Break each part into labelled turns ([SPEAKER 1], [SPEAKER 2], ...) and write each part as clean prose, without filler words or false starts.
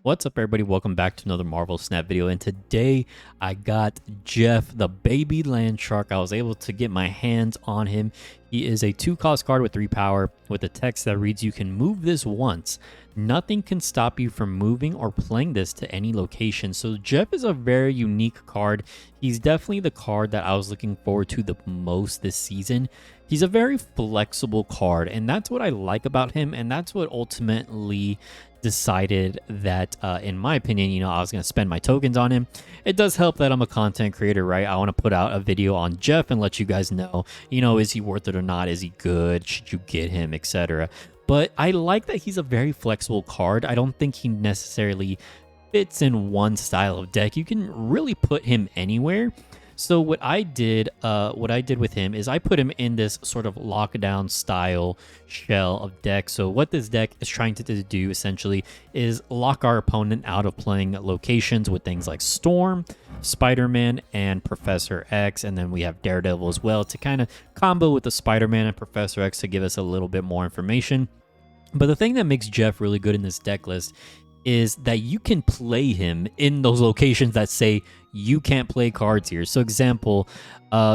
[SPEAKER 1] What's up, everybody? Welcome back to another Marvel Snap video. And today I got Jeff, the baby land shark. I was able to get my hands on him. He is a 2-cost card with 3 power with a text that reads, "You can move this once. Nothing can stop you from moving or playing this to any location." So Jeff is a very unique card. He's definitely the card that I was looking forward to the most this season. He's a very flexible card, and that's what I like about him, and that's what ultimately decided that, in my opinion, I was going to spend my tokens on him. It does help that I'm a content creator, right? I want to put out a video on Jeff and let you guys know, is he worth it or not? Is he good? Should you get him, etc.? But I like that he's a very flexible card. I don't think he necessarily fits in one style of deck. You can really put him anywhere. So what I did with him is I put him in this sort of lockdown style shell of deck. So what this deck is trying to do essentially is lock our opponent out of playing locations with things like Storm, Spider-Man, and Professor X. And then we have Daredevil as well to kind of combo with the Spider-Man and Professor X to give us a little bit more information. But the thing that makes Jeff really good in this deck list is that you can play him in those locations that say you can't play cards here. So example,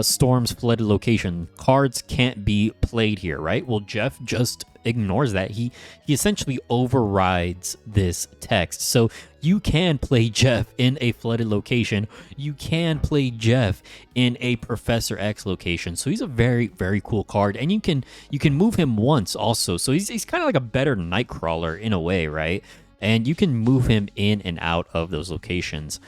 [SPEAKER 1] Storm's flooded location. Cards can't be played here, right? Well, Jeff just ignores that. He essentially overrides this text. So you can play Jeff in a flooded location. You can play Jeff in a Professor X location. So he's a very, very cool card. And you can move him once also. So he's kind of like a better Nightcrawler in a way, right? And you can move him in and out of those locations,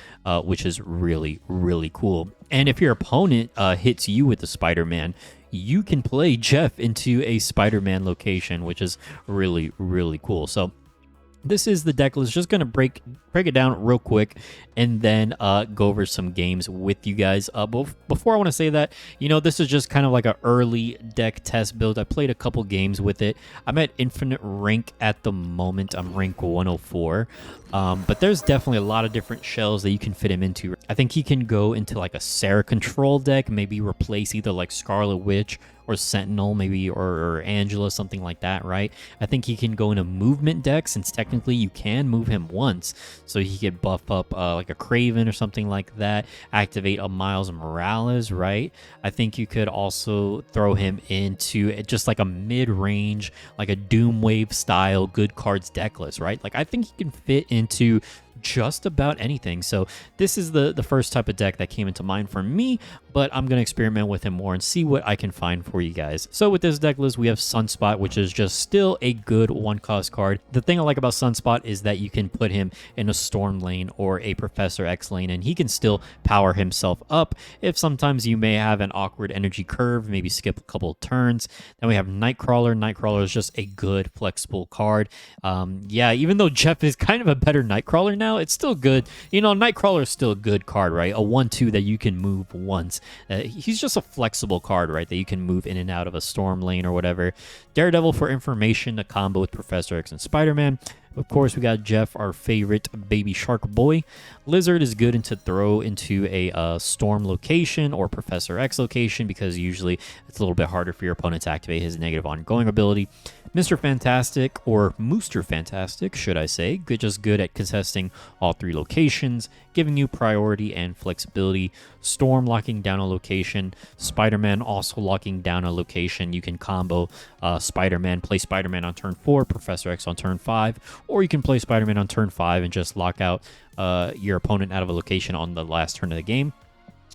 [SPEAKER 1] which is really, really cool. And if your opponent hits you with the Spider-Man, you can play Jeff into a Spider-Man location, which is really, really cool. So this is the deck list. Just going to break it down real quick and then go over some games with you guys. Before I want to say that, this is just kind of like an early deck test build. I played a couple games with it. I'm at infinite rank at the moment. I'm rank 104. But there's definitely a lot of different shells that you can fit him into. I think he can go into like a Sarah control deck, maybe replace either like Scarlet Witch or Sentinel, maybe, or Angela, something like that, right? I think he can go in a movement deck, since technically you can move him once. So he could buff up like a Craven or something like that, activate a Miles Morales, right? I think you could also throw him into just like a mid-range, like a Doomwave style good cards deck list, right? Like I think he can fit into just about anything. So this is the first type of deck that came into mind for me, but I'm going to experiment with him more and see what I can find for you guys. So with this deck list, we have Sunspot, which is just still a good 1-cost card. The thing I like about Sunspot is that you can put him in a Storm lane or a Professor X lane, and he can still power himself up if sometimes you may have an awkward energy curve, maybe skip a couple of turns. Then we have Nightcrawler. Nightcrawler is just a good flexible card. Yeah, even though Jeff is kind of a better Nightcrawler now, it's still good. Nightcrawler is still a good card, right? A 1/2 that you can move once. He's just a flexible card, right? That you can move in and out of a Storm lane or whatever. Daredevil for information, a combo with Professor X and Spider-Man. Of course, we got Jeff, our favorite baby shark boy. Lizard is good to throw into a Storm location or Professor X location, because usually it's a little bit harder for your opponent to activate his negative ongoing ability. Mr. Fantastic, or Mooster Fantastic, should I say, just good at contesting all 3 locations, giving you priority and flexibility. Storm locking down a location. Spider-Man also locking down a location. You can combo Spider-Man, play Spider-Man on turn 4, Professor X on turn 5, or you can play Spider-Man on turn 5 and just lock out your opponent out of a location on the last turn of the game.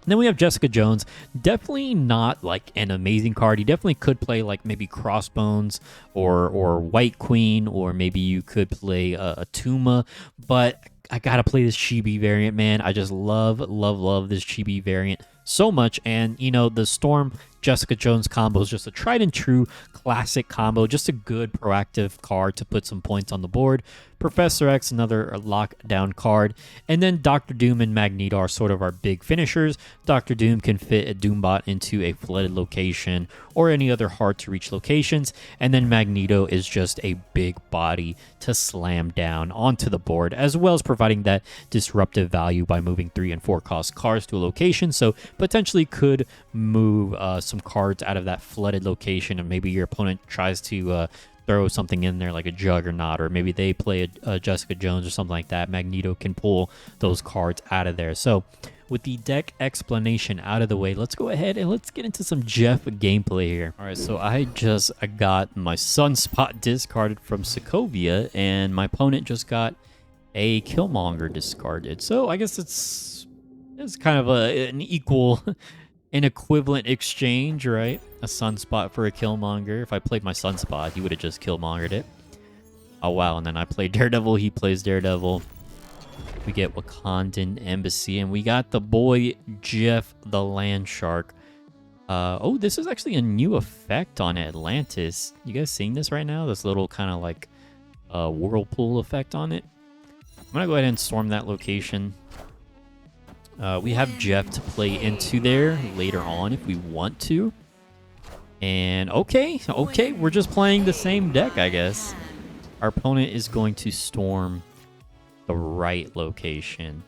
[SPEAKER 1] Then we have Jessica Jones. Definitely not like an amazing card. You definitely could play like maybe Crossbones or White Queen, or maybe you could play a Tuma, but I gotta play this Chibi variant, man. I just love this Chibi variant so much. And the Storm Jessica Jones combo is just a tried and true classic combo, just a good proactive card to put some points on the board. Professor X, another lockdown card. And then Doctor Doom and Magneto are sort of our big finishers. Doctor Doom can fit a Doombot into a flooded location or any other hard to reach locations. And then Magneto is just a big body to slam down onto the board, as well as providing that disruptive value by moving 3 and 4 cost cards to a location. So potentially could move some cards out of that flooded location, and maybe your opponent tries to throw something in there like a Juggernaut, or maybe they play a Jessica Jones or something like that, Magneto can pull those cards out of there. So with the deck explanation out of the way, let's go ahead and let's get into some Jeff gameplay here. All right, so I got my Sunspot discarded from Sokovia, and my opponent just got a Killmonger discarded. So I guess it's kind of an equal, an equivalent exchange, right? A Sunspot for a Killmonger. If I played my Sunspot, he would have just Killmongered it. Oh wow, and then I play Daredevil, he plays Daredevil. We get Wakandan Embassy, and we got the boy Jeff the Land Shark. Oh, this is actually a new effect on Atlantis. You guys seeing this right now? This little kind of like whirlpool effect on it. I'm gonna go ahead and storm that location. We have Jeff to play into there later on if we want to. And okay, we're just playing the same deck, I guess. Our opponent is going to storm the right location.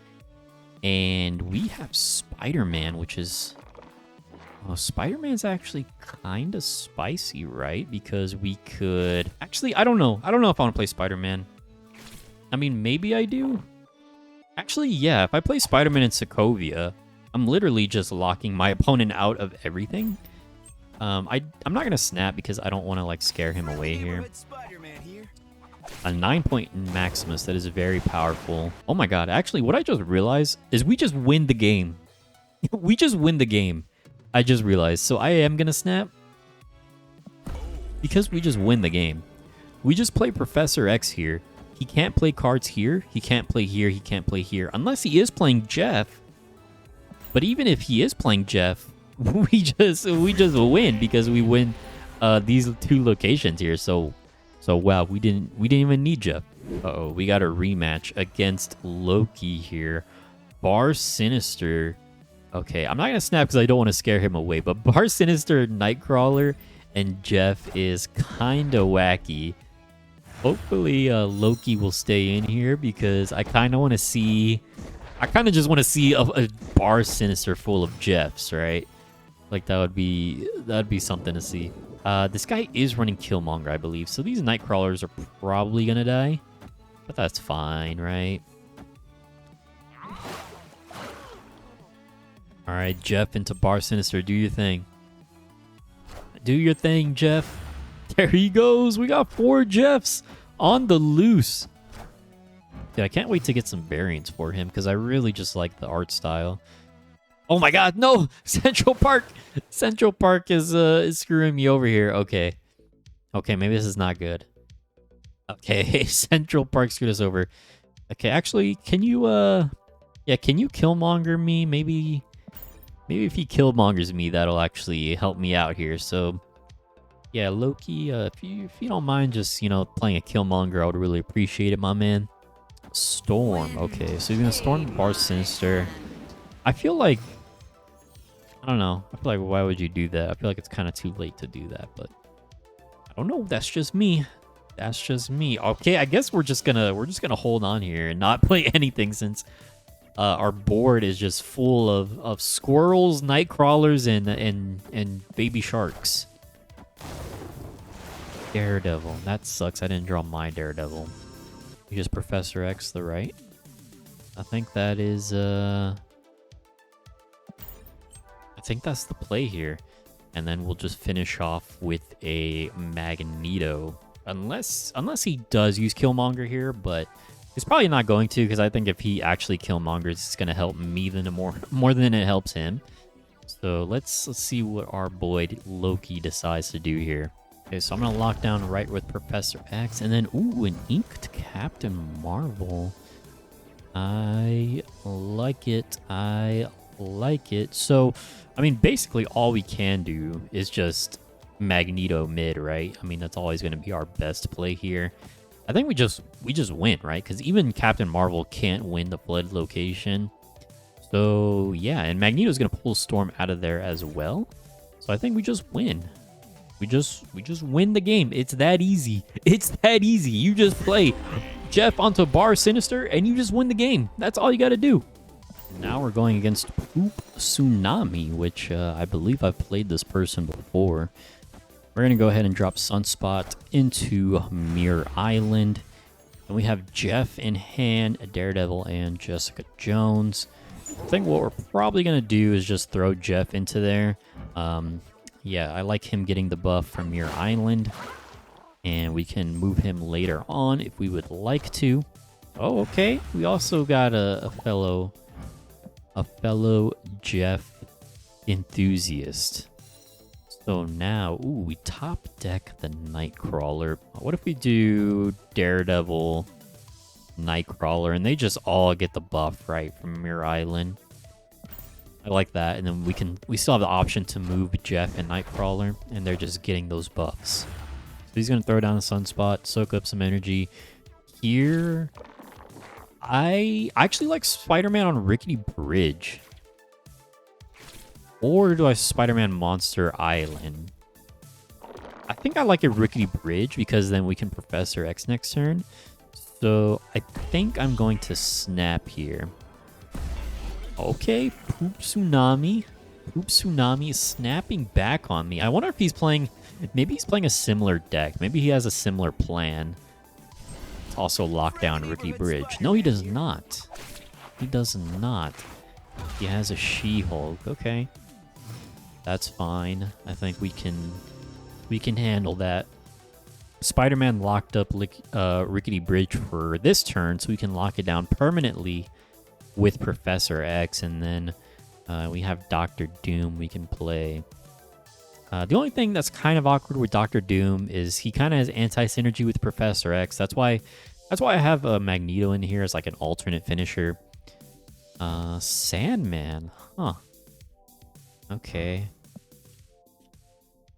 [SPEAKER 1] And we have Spider-Man, which is... Oh, Spider-Man's actually kind of spicy, right? Because we could... Actually, I don't know. I don't know if I want to play Spider-Man. I mean, maybe I do. Actually, yeah, if I play Spider-Man in Sokovia, I'm literally just locking my opponent out of everything. I'm not going to snap because I don't want to, like, scare him away here. A 9-point Maximus, that is very powerful. Oh my god, actually, what I just realized is we just win the game. We just win the game. I just realized. So I am going to snap because we just win the game. We just play Professor X here. He can't play cards here. He can't play here. He can't play here. Unless he is playing Jeff. But even if he is playing Jeff, we just win because we win these two locations here. So wow, we didn't even need Jeff. Uh-oh, we got a rematch against Loki here. Bar Sinister. Okay, I'm not gonna snap because I don't want to scare him away. But Bar Sinister, Nightcrawler, and Jeff is kind of wacky. Hopefully, Loki will stay in here because I kind of want to see... I kind of just want to see a Bar Sinister full of Jeffs, right? Like, that'd be something to see. This guy is running Killmonger, I believe. So these Nightcrawlers are probably going to die. But that's fine, right? Alright, Jeff into Bar Sinister. Do your thing. Do your thing, Jeff. There he goes. We got 4 Jeffs on the loose. Dude, I can't wait to get some variants for him because I really just like the art style. Oh my god, no! Central Park! Central Park is screwing me over here. Okay. Okay, maybe this is not good. Okay, Central Park screwed us over. Okay, actually, can you, yeah, can you Killmonger me? Maybe if he Killmongers me, that'll actually help me out here. So, yeah, Loki, if you don't mind just, you know, playing a Killmonger, I would really appreciate it, my man. Storm. Okay, so he's gonna storm Bar Sinister. I feel like... I don't know. I feel like, why would you do that? I feel like it's kind of too late to do that, but... I don't know. That's just me. That's just me. Okay, I guess we're just gonna hold on here and not play anything since our board is just full of squirrels, nightcrawlers, and baby sharks. Daredevil. That sucks. I didn't draw my Daredevil. You just Professor X the right. I think that is I think that's the play here. And then we'll just finish off with a Magneto. Unless he does use Killmonger here, but he's probably not going to, because I think if he actually Killmongers, it's going to help me more than it helps him. So let's see what our boy Loki decides to do here. Okay, so I'm going to lock down right with Professor X, and then, ooh, an inked Captain Marvel. I like it. I like it. So, I mean, basically all we can do is just Magneto mid, right? I mean, that's always going to be our best play here. I think we just win, right? Because even Captain Marvel can't win the flood location. So, yeah, and Magneto's going to pull Storm out of there as well. So I think we just win. We just win the game. It's that easy. It's that easy. You just play Jeff onto Bar Sinister, and you just win the game. That's all you got to do. Now we're going against Poop Tsunami, which I believe I've played this person before. We're going to go ahead and drop Sunspot into Mirror Island. And we have Jeff in hand, Daredevil, and Jessica Jones. I think what we're probably going to do is just throw Jeff into there. Yeah, I like him getting the buff from Mirror Island. And we can move him later on if we would like to. Oh, okay. We also got a fellow Jeff enthusiast. So now, ooh, we top deck the Nightcrawler. What if we do Daredevil, Nightcrawler, and they just all get the buff, right, from Mirror Island? I like that. And then we still have the option to move Jeff and Nightcrawler, and they're just getting those buffs. So he's going to throw down the Sunspot, soak up some energy. Here, I actually like Spider-Man on Rickety Bridge. Or do I Spider-Man Monster Island? I think I like a Rickety Bridge because then we can Professor X next turn. So I think I'm going to snap here. Okay, Poop Tsunami. Poop Tsunami is snapping back on me. I wonder if he's playing... Maybe he's playing a similar deck. Maybe he has a similar plan. It's also lock down Rickety Bridge. No, he does not. He does not. He has a She-Hulk. Okay. That's fine. I think we can handle that. Spider-Man locked up Rickety Bridge for this turn, so we can lock it down permanently with Professor X, and then we have Doctor Doom we can play. The only thing that's kind of awkward with Doctor Doom is he kind of has anti-synergy with Professor X. That's why I have a Magneto in here as like an alternate finisher. Sandman, huh? Okay.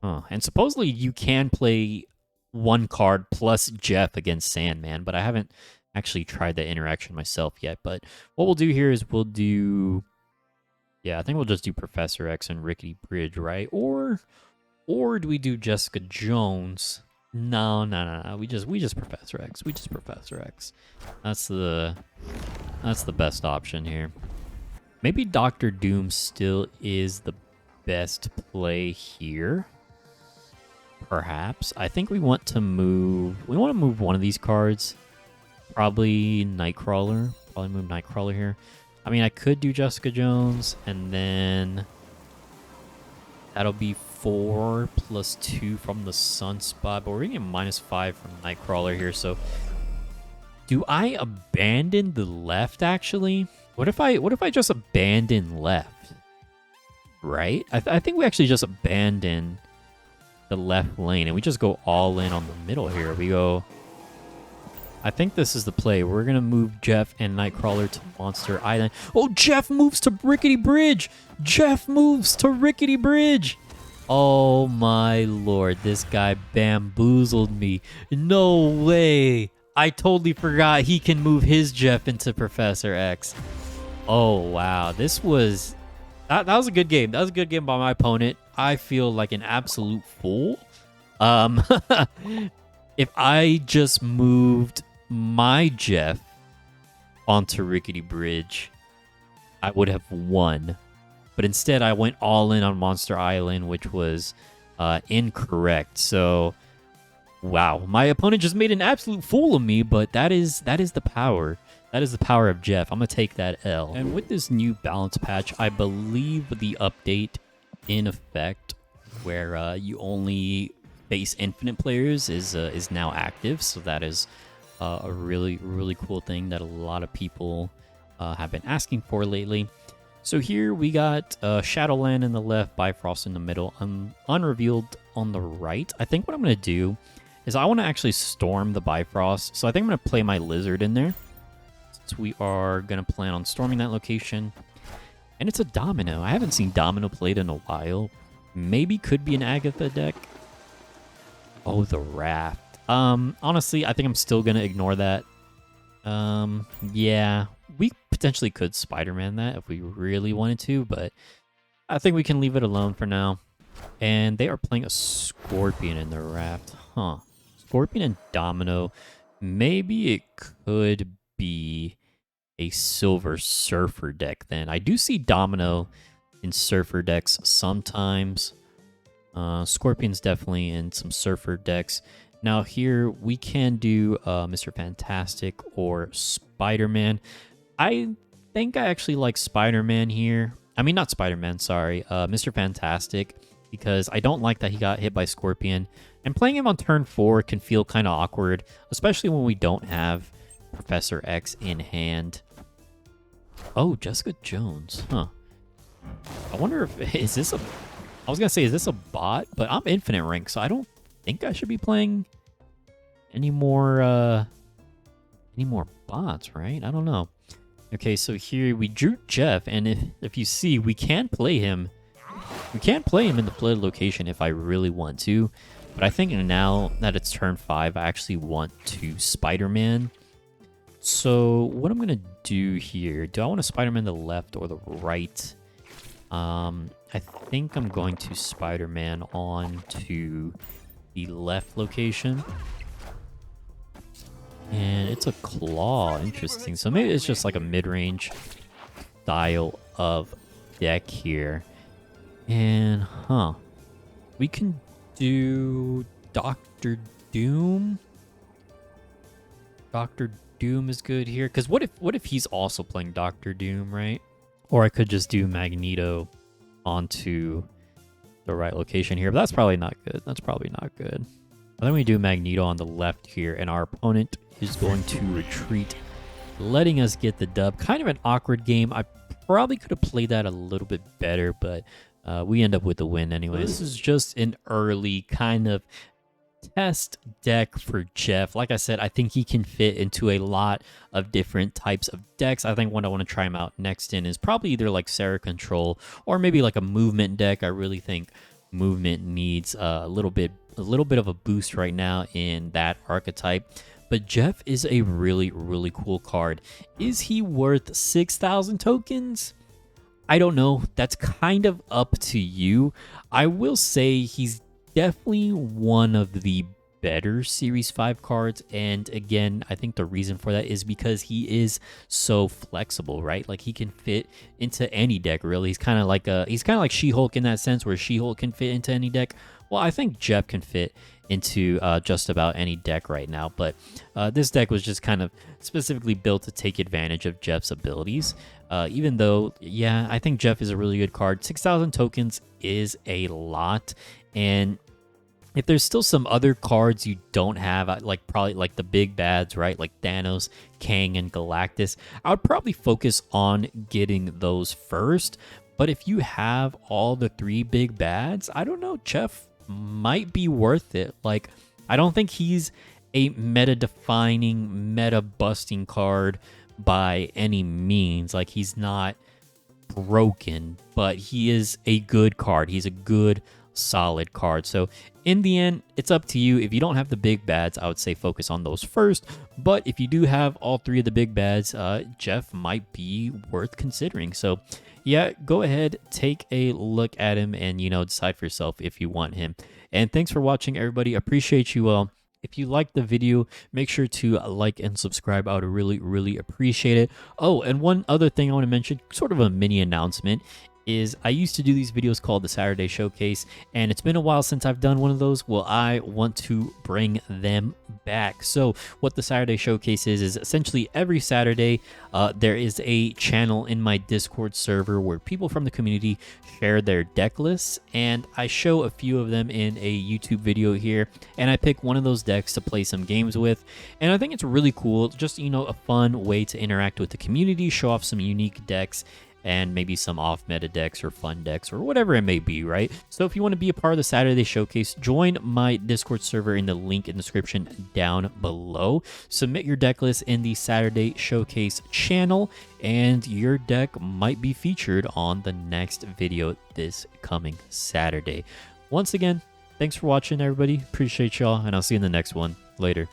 [SPEAKER 1] Huh. And supposedly you can play one card plus Jeff against Sandman, but I haven't actually tried that interaction myself yet. But what we'll do here is we'll do... Yeah, I think we'll just do Professor X and Rickety Bridge, right? Or do we do Jessica Jones? No. We just Professor X. We just Professor X. That's the best option here. Maybe Doctor Doom still is the best play here. Perhaps. I think we want to move one of these cards. Probably Nightcrawler. Probably move Nightcrawler here. I mean, I could do Jessica Jones, and then that'll be 4 plus 2 from the Sunspot, but we're getting -5 from Nightcrawler here, so do I abandon the left, actually? What if I just abandon left? Right? I think we actually just abandon the left lane, and we just go all in on the middle here. We go... I think this is the play. We're going to move Jeff and Nightcrawler to Monster Island. Oh, Jeff moves to Rickety Bridge! Jeff moves to Rickety Bridge! Oh my lord, this guy bamboozled me. No way! I totally forgot he can move his Jeff into Professor X. Oh wow, this was... That was a good game. That was a good game by my opponent. I feel like an absolute fool. If I just moved my Jeff onto Rickety Bridge, I would have won. But instead, I went all in on Monster Island, which was incorrect. So, wow, my opponent just made an absolute fool of me. But that is the power. That is the power of Jeff. I'm gonna take that L. And with this new balance patch, I believe the update in effect, where you only face infinite players, is now active. So that is a really cool thing that a lot of people have been asking for lately. So here we got Shadowland in the left, Bifrost in the middle, Unrevealed on the right. I think what I'm going to do is I want to actually storm the Bifrost. So I think I'm going to play my Lizard in there. Since we are going to plan on storming that location. And it's a Domino. I haven't seen Domino played in a while. Maybe could be an Agatha deck. Oh, the Raft. Honestly, I think I'm still going to ignore that. Yeah, we potentially could Spider-Man that if we really wanted to, but I think we can leave it alone for now. And they are playing a Scorpion in the Raft. Huh. Scorpion and Domino. Maybe it could be a Silver Surfer deck then. I do see Domino in Surfer decks sometimes. Scorpion's definitely in some Surfer decks. Now here we can do Mr. Fantastic or Spider-Man. I think I actually like Spider-Man here. I mean, not Spider-Man, sorry. Mr. Fantastic, because I don't like that he got hit by Scorpion. And playing him on turn 4 can feel kind of awkward, especially when we don't have Professor X in hand. Oh, Jessica Jones. Huh. I wonder if... Is this a... I was going to say, is this a bot? But I'm infinite rank, so I don't think I should be playing any more bots, right? I don't know. Okay, so here we drew Jeff, and if you see, we can play him. We can play him in the flooded location if I really want to. But I think now that it's turn 5, I actually want to Spider-Man. So what I'm going to do here, do I want to Spider-Man the left or the right? I think I'm going to Spider-Man on to the left location. And it's a claw. Interesting. So maybe it's just like a mid-range style of deck here. And, we can do Dr. Doom. Dr. Doom is good here. Because what if he's also playing Dr. Doom, right? Or I could just do Magneto onto the right location here. But that's probably not good. That's probably not good. Then we do Magneto on the left here, and our opponent is going to retreat, letting us get the dub. Kind of an awkward game. I probably could have played that a little bit better, but we end up with the win anyway. This is just an early kind of test deck for Jeff. Like I said, I think he can fit into a lot of different types of decks. I think what I want to try him out next in is probably either like Sarah Control or maybe like a movement deck. I really think movement needs a little bit of a boost right now in that archetype. But Jeff is a really, really cool card. Is he worth 6,000 tokens? I don't know. That's kind of up to you. I will say he's definitely one of the better Series 5 cards. And again, I think the reason for that is because he is so flexible, right? Like he can fit into any deck, really. He's kind of like She-Hulk in that sense, where She-Hulk can fit into any deck. Well, I think Jeff can fit into just about any deck right now, but this deck was just kind of specifically built to take advantage of Jeff's abilities. Even though, yeah, I think Jeff is a really good card. 6,000 tokens is a lot, and if there's still some other cards you don't have, like probably like the big bads, right? Like Thanos, Kang, and Galactus, I would probably focus on getting those first. But if you have all the 3 big bads, I don't know, Jeff might be worth it. Like, I don't think he's a meta-defining, meta-busting card by any means. Like, he's not broken, but he is a good card. He's a good, solid card. So in the end, it's up to you. If you don't have the big bads, I would say focus on those first. But if you do have all 3 of the big bads, Jeff might be worth considering. So yeah, go ahead, take a look at him, and, you know, decide for yourself if you want him. And thanks for watching, everybody. Appreciate you all. If you liked the video, make sure to like and subscribe. I would really, really appreciate it. Oh, and one other thing I want to mention, sort of a mini announcement, is I used to do these videos called the Saturday Showcase, and it's been a while since I've done one of those. Well, I want to bring them back. So what the Saturday Showcase is essentially every Saturday, there is a channel in my Discord server where people from the community share their deck lists, and I show a few of them in a YouTube video here, and I pick one of those decks to play some games with. And I think it's really cool, just, you know, a fun way to interact with the community, show off some unique decks, and maybe some off-meta decks or fun decks or whatever it may be, right? So if you want to be a part of the Saturday Showcase, join my Discord server in the link in the description down below. Submit your deck list in the Saturday Showcase channel, and your deck might be featured on the next video this coming Saturday. Once again, thanks for watching, everybody. Appreciate y'all, and I'll see you in the next one. Later.